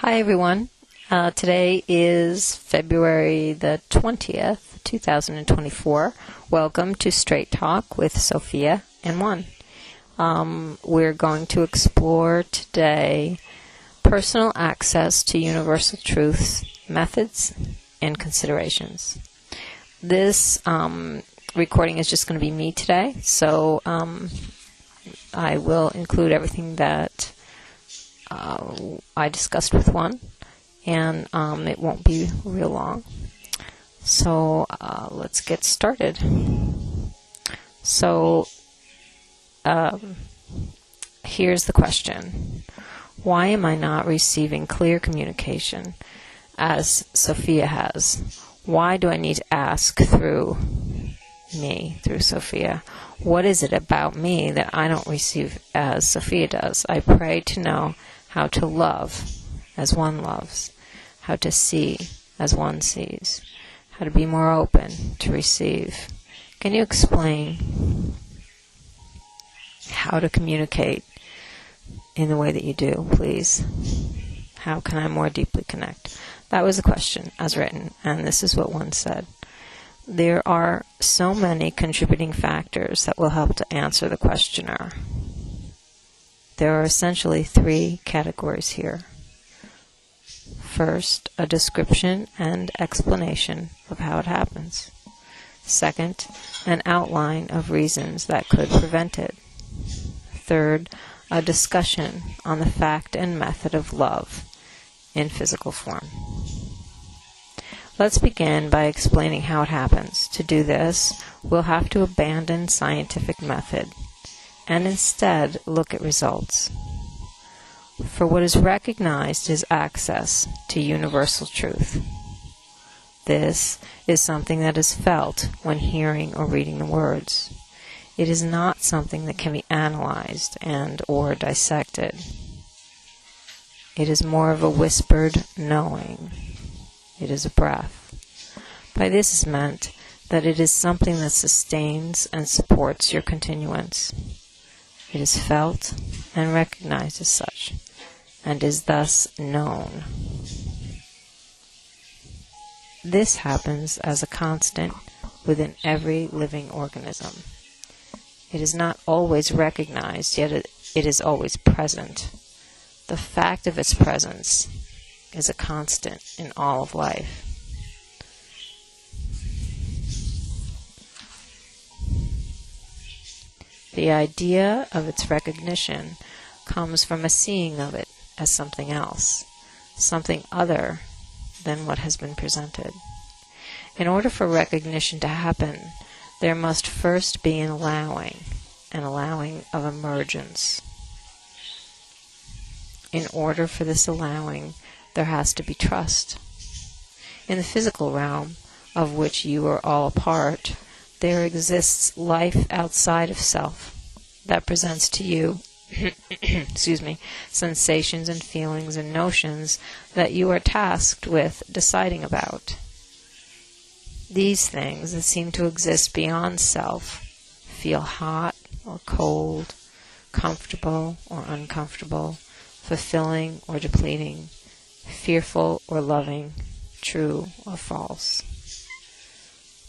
Hi everyone. Today is February the 20th, 2024. Welcome to Straight Talk with Sophia and One. We're going to explore today personal access to universal truths, methods, and considerations. This recording is just going to be me today, so I will include everything that I discussed with One, and it won't be real long. So let's get started. So here's the question. Why am I not receiving clear communication as Sophia has? Why do I need to ask through Sophia? What is it about me that I don't receive as Sophia does? I pray to know how to love as One loves, how to see as One sees, how to be more open to receive. Can you explain how to communicate in the way that you do, please? How can I more deeply connect? That was the question as written, and this is what One said. There are so many contributing factors that will help to answer the questioner. There are essentially three categories here. First, a description and explanation of how it happens. Second, an outline of reasons that could prevent it. Third, a discussion on the fact and method of love in physical form. Let's begin by explaining how it happens. To do this, we'll have to abandon scientific method and instead look at results. For what is recognized is access to universal truth. This is something that is felt when hearing or reading the words. It is not something that can be analyzed and or dissected. It is more of a whispered knowing. It is a breath. By this is meant that it is something that sustains and supports your continuance. It is felt and recognized as such, and is thus known. This happens as a constant within every living organism. It is not always recognized, yet it is always present. The fact of its presence is a constant in all of life. The idea of its recognition comes from a seeing of it as something else, something other than what has been presented. In order for recognition to happen, there must first be an allowing of emergence. In order for this allowing, there has to be trust. In the physical realm, of which you are all a part, there exists life outside of self that presents to you sensations and feelings and notions that you are tasked with deciding about. These things that seem to exist beyond self feel hot or cold, comfortable or uncomfortable, fulfilling or depleting, fearful or loving, true or false.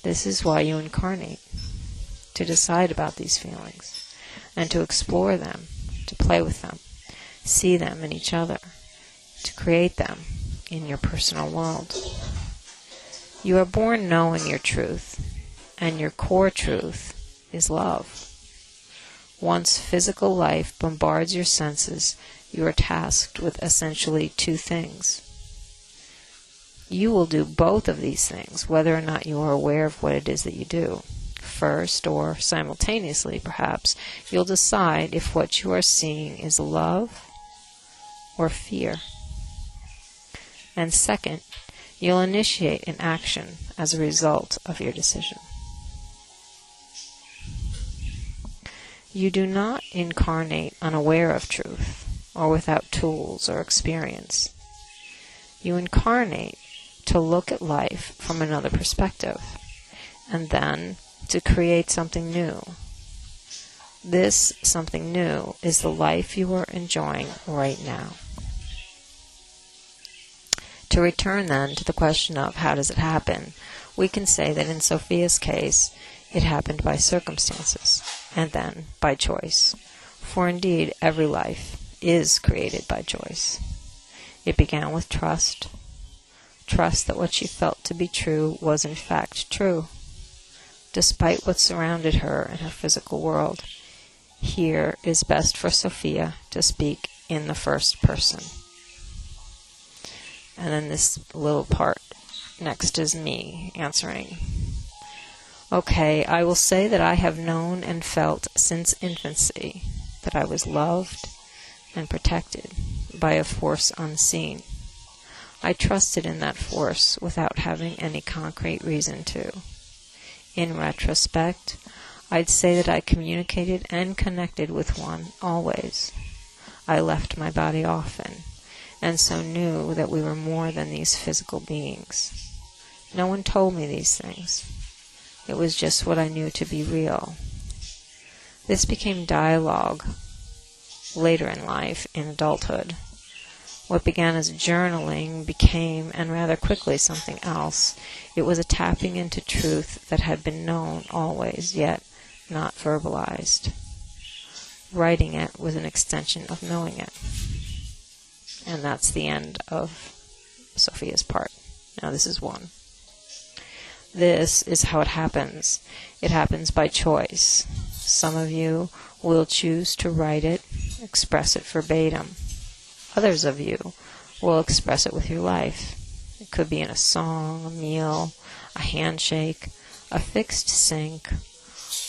This is why you incarnate, to decide about these feelings, and to explore them, to play with them, see them in each other, to create them in your personal world. You are born knowing your truth, and your core truth is love. Once physical life bombards your senses, you are tasked with essentially two things. You will do both of these things, whether or not you are aware of what it is that you do. First, or simultaneously perhaps, you'll decide if what you are seeing is love or fear. And second, you'll initiate an action as a result of your decision. You do not incarnate unaware of truth, or without tools or experience. You incarnate to look at life from another perspective, and then to create something new. This something new is the life you are enjoying right now. To return then to the question of how does it happen, we can say that in Sophia's case, it happened by circumstances, and then by choice. For indeed, every life is created by choice. It began with trust that what she felt to be true was in fact true, despite what surrounded her in her physical world. Here it is best for Sophia to speak in the first person. And then this little part next is me answering. Okay, I will say that I have known and felt since infancy that I was loved and protected by a force unseen. I trusted in that force without having any concrete reason to. In retrospect, I'd say that I communicated and connected with one always. I left my body often, and so knew that we were more than these physical beings. No one told me these things. It was just what I knew to be real. This became dialogue later in life, in adulthood. What began as journaling became, and rather quickly, something else. It was a tapping into truth that had been known always, yet not verbalized. Writing it was an extension of knowing it. And that's the end of Sophia's part. Now this is one. This is how it happens. It happens by choice. Some of you will choose to write it, express it verbatim. Others of you will express it with your life. It could be in a song, a meal, a handshake, a fixed sink,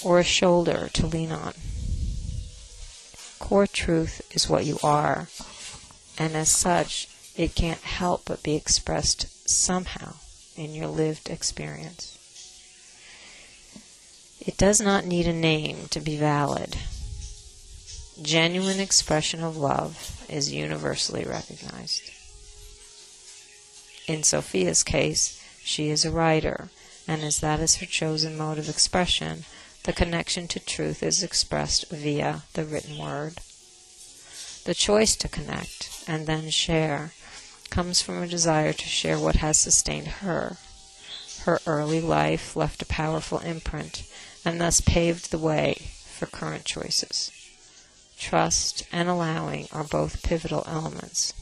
or a shoulder to lean on. Core truth is what you are, and as such, it can't help but be expressed somehow in your lived experience. It does not need a name to be valid. Genuine expression of love is universally recognized. In Sophia's case, she is a writer, and as that is her chosen mode of expression, the connection to truth is expressed via the written word. The choice to connect and then share comes from a desire to share what has sustained her. Her early life left a powerful imprint and thus paved the way for current choices. Trust and allowing are both pivotal elements.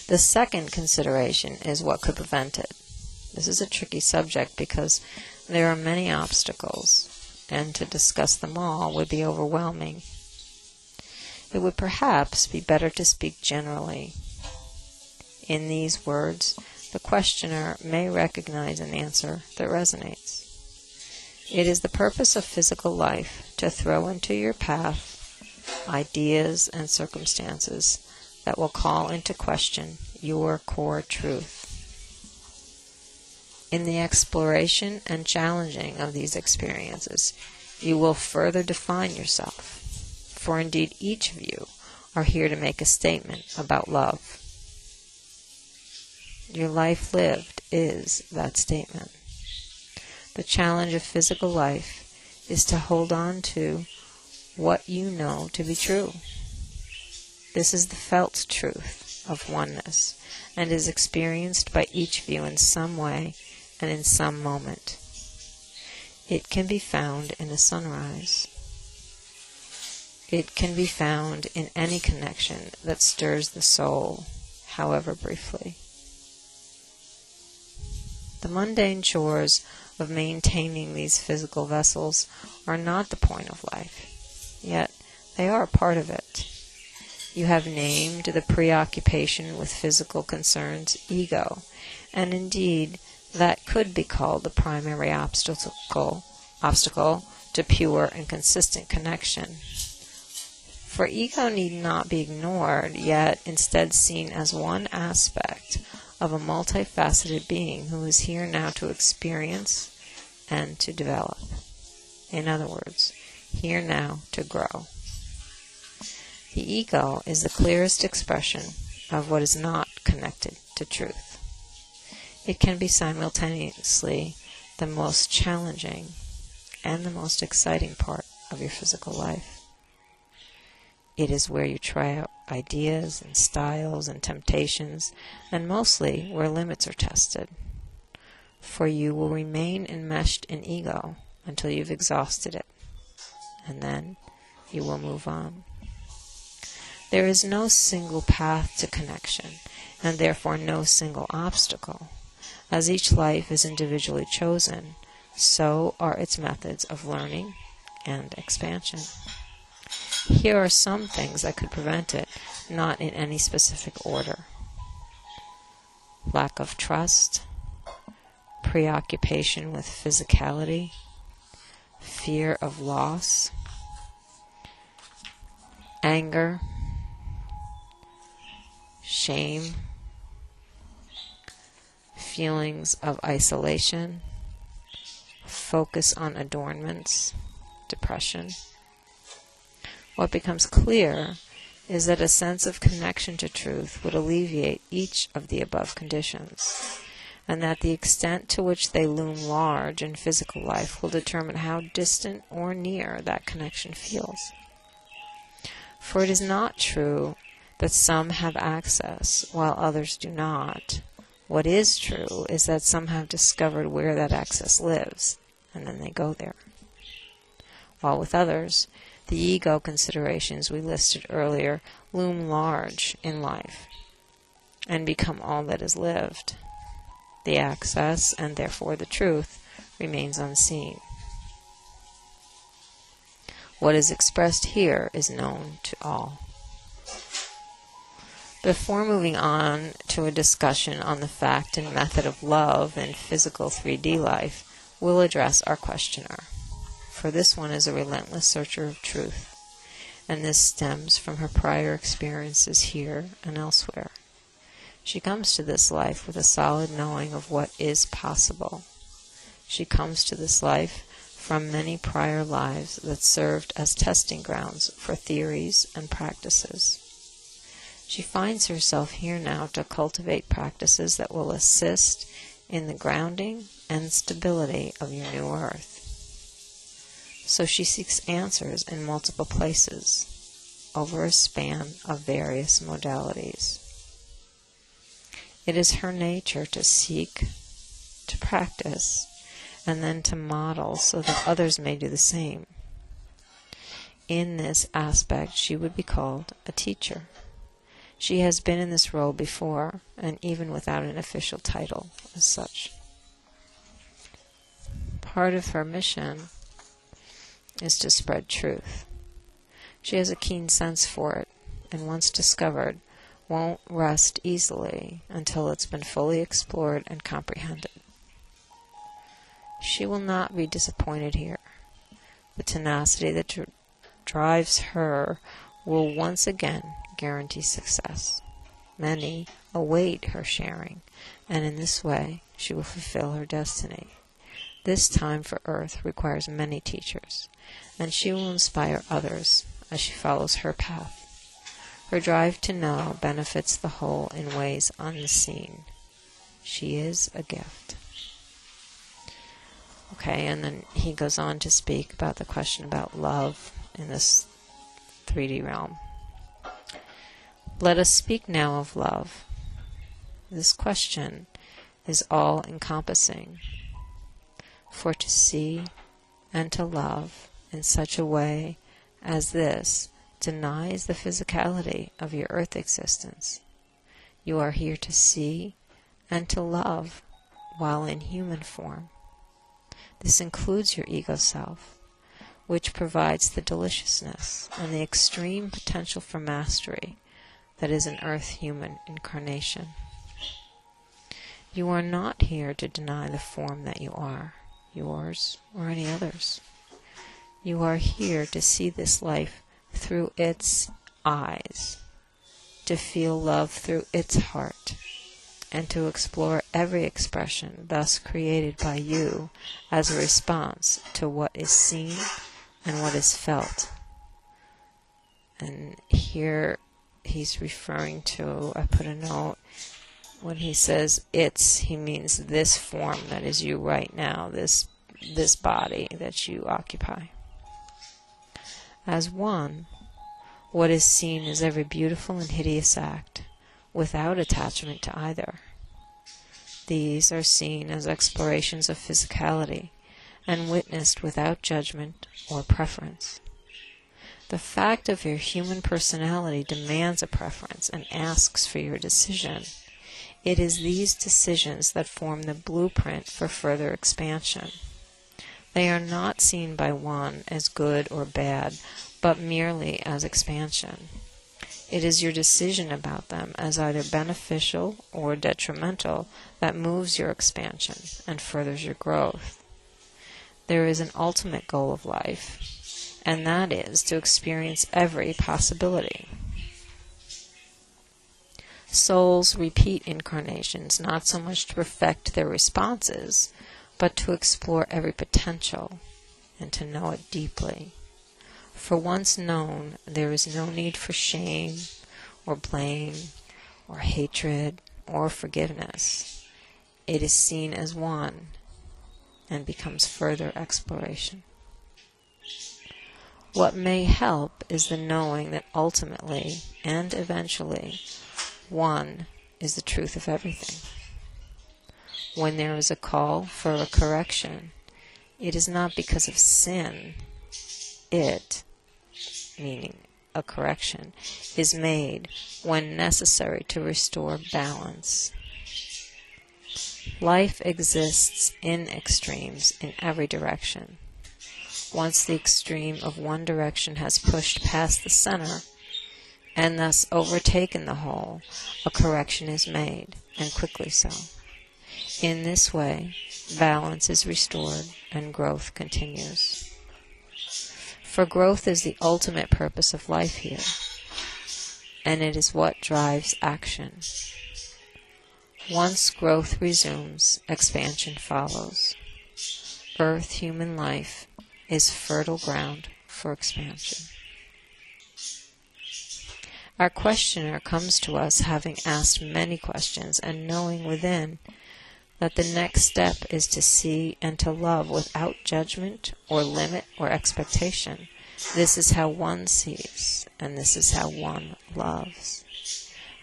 The second consideration is what could prevent it. This is a tricky subject because there are many obstacles, and to discuss them all would be overwhelming. It would perhaps be better to speak generally. In these words, the questioner may recognize an answer that resonates. It is the purpose of physical life to throw into your path ideas and circumstances that will call into question your core truth. In the exploration and challenging of these experiences, you will further define yourself, for indeed each of you are here to make a statement about love. Your life lived is that statement. The challenge of physical life is to hold on to what you know to be true. This is the felt truth of oneness, and is experienced by each of you in some way and in some moment. It can be found in a sunrise. It can be found in any connection that stirs the soul, however briefly. The mundane chores of maintaining these physical vessels are not the point of life, yet they are a part of it. You have named the preoccupation with physical concerns ego, and indeed that could be called the primary obstacle to pure and consistent connection. For ego need not be ignored, yet instead seen as one aspect of a multifaceted being who is here now to experience and to develop. In other words, here now to grow. The ego is the clearest expression of what is not connected to truth. It can be simultaneously the most challenging and the most exciting part of your physical life. It is where you try ideas and styles and temptations, and mostly where limits are tested. For you will remain enmeshed in ego until you've exhausted it, and then you will move on. There is no single path to connection, and therefore no single obstacle. As each life is individually chosen, so are its methods of learning and expansion. Here are some things that could prevent it, not in any specific order. Lack of trust, preoccupation with physicality, fear of loss, anger, shame, feelings of isolation, focus on adornments, depression. What becomes clear is that a sense of connection to truth would alleviate each of the above conditions, and that the extent to which they loom large in physical life will determine how distant or near that connection feels. For it is not true that some have access while others do not. What is true is that some have discovered where that access lives, and then they go there. While with others, the ego considerations we listed earlier loom large in life and become all that is lived. The access, and therefore the truth, remains unseen. What is expressed here is known to all. Before moving on to a discussion on the fact and method of love in physical 3D life, we'll address our questioner. For this one is a relentless searcher of truth, and this stems from her prior experiences here and elsewhere. She comes to this life with a solid knowing of what is possible. She comes to this life from many prior lives that served as testing grounds for theories and practices. She finds herself here now to cultivate practices that will assist in the grounding and stability of your new earth. So she seeks answers in multiple places, over a span of various modalities. It is her nature to seek, to practice, and then to model so that others may do the same. In this aspect, she would be called a teacher. She has been in this role before, and even without an official title as such. Part of her mission is to spread truth. She has a keen sense for it, and once discovered, won't rest easily until it's been fully explored and comprehended. She will not be disappointed here. The tenacity that drives her will once again guarantee success. Many await her sharing, and in this way she will fulfill her destiny. This time for Earth requires many teachers, and she will inspire others as she follows her path. Her drive to know benefits the whole in ways unseen. She is a gift. Okay, and then he goes on to speak about the question about love in this 3D realm. Let us speak now of love. This question is all-encompassing. For to see and to love in such a way as this denies the physicality of your earth existence. You are here to see and to love while in human form. This includes your ego self, which provides the deliciousness and the extreme potential for mastery that is an earth human incarnation. You are not here to deny the form that you are, yours or any others. You are here to see this life through its eyes, to feel love through its heart, and to explore every expression thus created by you as a response to what is seen and what is felt. And here he's referring to, I put a note, when he says it's, he means this form that is you right now, this body that you occupy. As one, What is seen is every beautiful and hideous act, without attachment to either. These are seen as explorations of physicality, and witnessed without judgment or preference. The fact of your human personality demands a preference and asks for your decision. It is these decisions that form the blueprint for further expansion. They are not seen by one as good or bad, but merely as expansion. It is your decision about them as either beneficial or detrimental that moves your expansion and furthers your growth. There is an ultimate goal of life, and that is to experience every possibility. Souls repeat incarnations not so much to perfect their responses, but to explore every potential and to know it deeply. For once known, there is no need for shame or blame or hatred or forgiveness. It is seen as one and becomes further exploration. What may help is the knowing that ultimately and eventually one is the truth of everything. When there is a call for a correction, it is not because of sin. It, meaning a correction, is made when necessary to restore balance. Life exists in extremes in every direction. Once the extreme of one direction has pushed past the center, and thus overtaken the whole, a correction is made, and quickly so. In this way, balance is restored and growth continues. For growth is the ultimate purpose of life here, and it is what drives action. Once growth resumes, expansion follows. Earth, human life, is fertile ground for expansion. Our questioner comes to us having asked many questions and knowing within that the next step is to see and to love without judgment or limit or expectation. This is how one sees, and this is how one loves.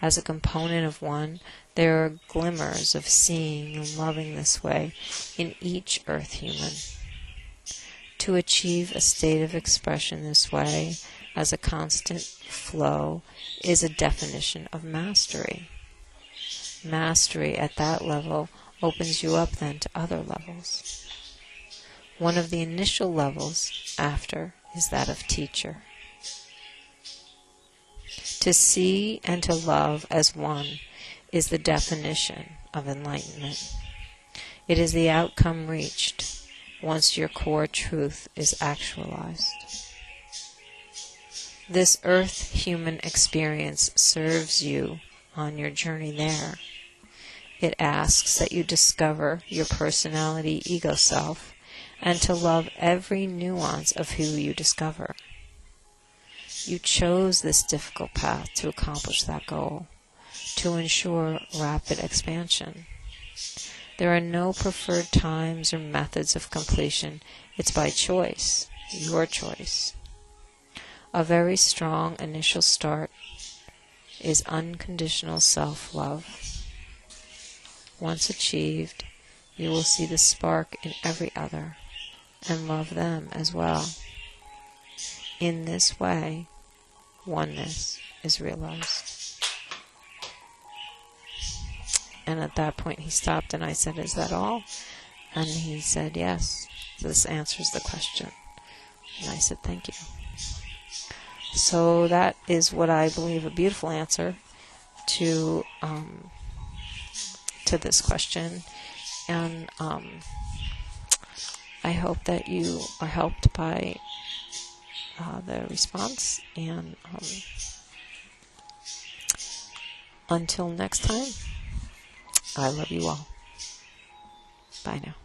As a component of one, there are glimmers of seeing and loving this way in each earth human. To achieve a state of expression this way, as a constant flow, is a definition of mastery. Mastery at that level opens you up then to other levels. One of the initial levels after is that of teacher. To see and to love as one is the definition of enlightenment. It is the outcome reached once your core truth is actualized. This earth human experience serves you on your journey there. It asks that you discover your personality ego self and to love every nuance of who you discover. You chose this difficult path to accomplish that goal, to ensure rapid expansion. There are no preferred times or methods of completion. It's by choice, your choice. A very strong initial start is unconditional self-love. Once achieved, you will see the spark in every other and love them as well. In this way, oneness is realized. And at that point he stopped and I said, "Is that all?" And he said, "Yes, this answers the question." And I said, "Thank you." So that is what I believe a beautiful answer to this question, and I hope that you are helped by the response, and until next time, I love you all. Bye now.